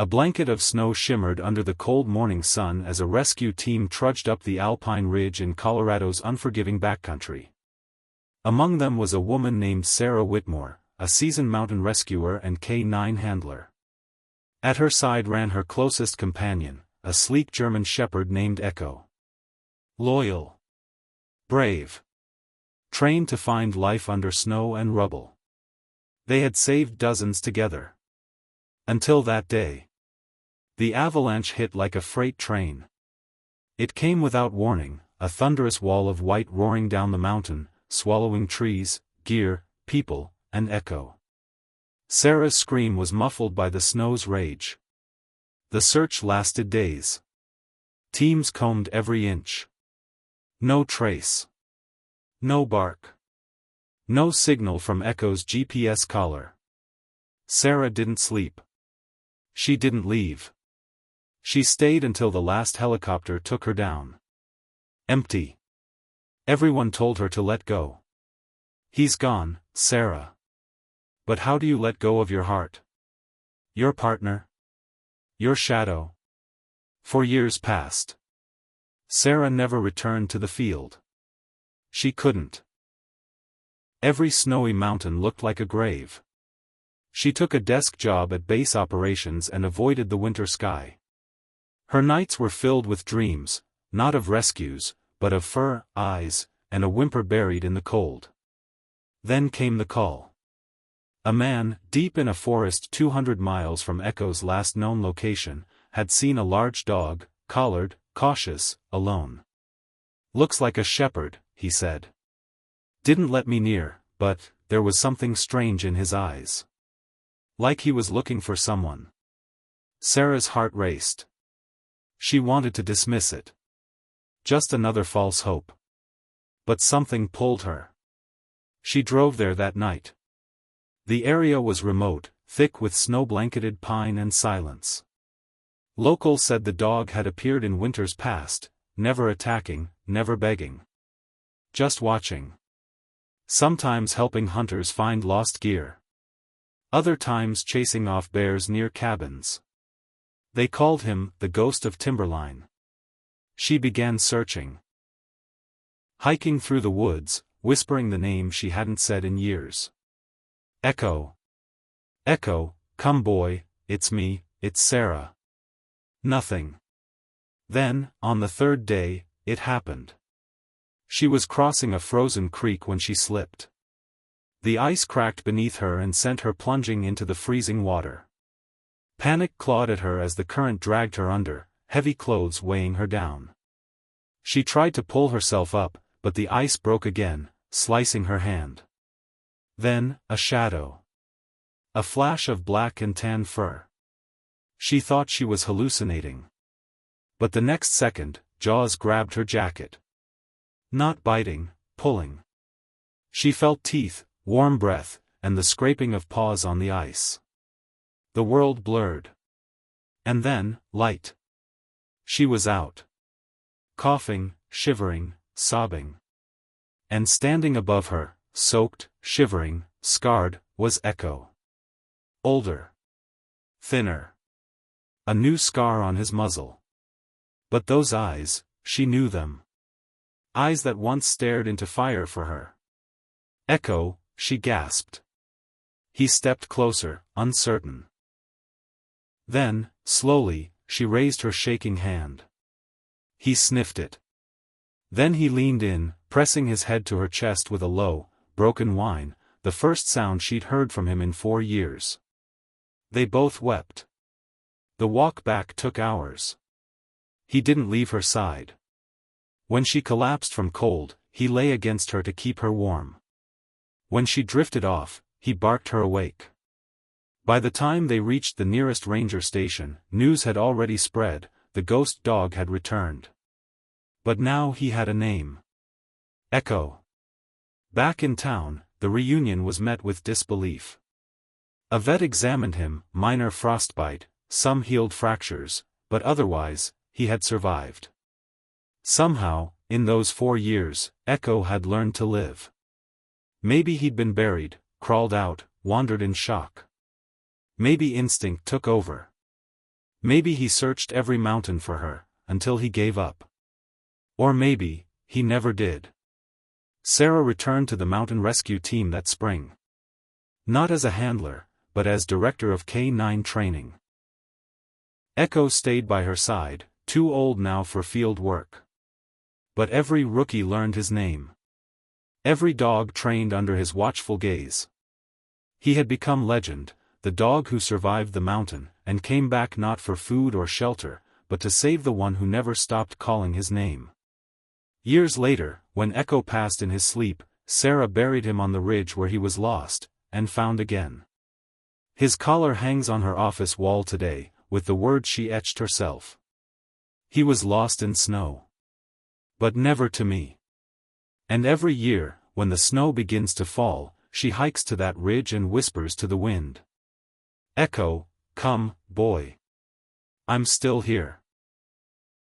A blanket of snow shimmered under the cold morning sun as a rescue team trudged up the alpine ridge in Colorado's unforgiving backcountry. Among them was a woman named Sarah Whitmore, a seasoned mountain rescuer and K9 handler. At her side ran her closest companion, a sleek German shepherd named Echo. Loyal. Brave. Trained to find life under snow and rubble. They had saved dozens together. Until that day. The avalanche hit like a freight train. It came without warning, a thunderous wall of white roaring down the mountain, swallowing trees, gear, people, and Echo. Sarah's scream was muffled by the snow's rage. The search lasted days. Teams combed every inch. No trace. No bark. No signal from Echo's GPS collar. Sarah didn't sleep. She didn't leave. She stayed until the last helicopter took her down. Empty. Everyone told her to let go. He's gone, Sarah. But how do you let go of your heart? Your partner? Your shadow? For years passed. Sarah never returned to the field. She couldn't. Every snowy mountain looked like a grave. She took a desk job at base operations and avoided the winter sky. Her nights were filled with dreams, not of rescues, but of fur, eyes, and a whimper buried in the cold. Then came the call. A man, deep in a forest 200 miles from Echo's last known location, had seen a large dog, collared, cautious, alone. "Looks like a shepherd," he said. "Didn't let me near, but there was something strange in his eyes. Like he was looking for someone." Sarah's heart raced. She wanted to dismiss it. Just another false hope. But something pulled her. She drove there that night. The area was remote, thick with snow-blanketed pine and silence. Locals said the dog had appeared in winters past, never attacking, never begging. Just watching. Sometimes helping hunters find lost gear. Other times chasing off bears near cabins. They called him the ghost of Timberline. She began searching. Hiking through the woods, whispering the name she hadn't said in years. Echo. Echo, come boy, it's me, it's Sarah. Nothing. Then, on the third day, it happened. She was crossing a frozen creek when she slipped. The ice cracked beneath her and sent her plunging into the freezing water. Panic clawed at her as the current dragged her under, heavy clothes weighing her down. She tried to pull herself up, but the ice broke again, slicing her hand. Then, a shadow. A flash of black and tan fur. She thought she was hallucinating. But the next second, jaws grabbed her jacket. Not biting, pulling. She felt teeth, warm breath, and the scraping of paws on the ice. The world blurred. And then, light. She was out. Coughing, shivering, sobbing. And standing above her, soaked, shivering, scarred, was Echo. Older. Thinner. A new scar on his muzzle. But those eyes, she knew them. Eyes that once stared into fire for her. Echo, she gasped. He stepped closer, uncertain. Then, slowly, she raised her shaking hand. He sniffed it. Then he leaned in, pressing his head to her chest with a low, broken whine, the first sound she'd heard from him in 4 years. They both wept. The walk back took hours. He didn't leave her side. When she collapsed from cold, he lay against her to keep her warm. When she drifted off, he barked her awake. By the time they reached the nearest ranger station, news had already spread, the ghost dog had returned. But now he had a name. Echo. Back in town, the reunion was met with disbelief. A vet examined him, minor frostbite, some healed fractures, but otherwise, he had survived. Somehow, in those 4 years, Echo had learned to live. Maybe he'd been buried, crawled out, wandered in shock. Maybe instinct took over. Maybe he searched every mountain for her, until he gave up. Or maybe, he never did. Sarah returned to the mountain rescue team that spring. Not as a handler, but as director of K-9 training. Echo stayed by her side, too old now for field work. But every rookie learned his name. Every dog trained under his watchful gaze. He had become legend, the dog who survived the mountain, and came back not for food or shelter, but to save the one who never stopped calling his name. Years later, when Echo passed in his sleep, Sarah buried him on the ridge where he was lost, and found again. His collar hangs on her office wall today, with the words she etched herself. He was lost in snow. But never to me. And every year, when the snow begins to fall, she hikes to that ridge and whispers to the wind. Echo, come, boy. I'm still here.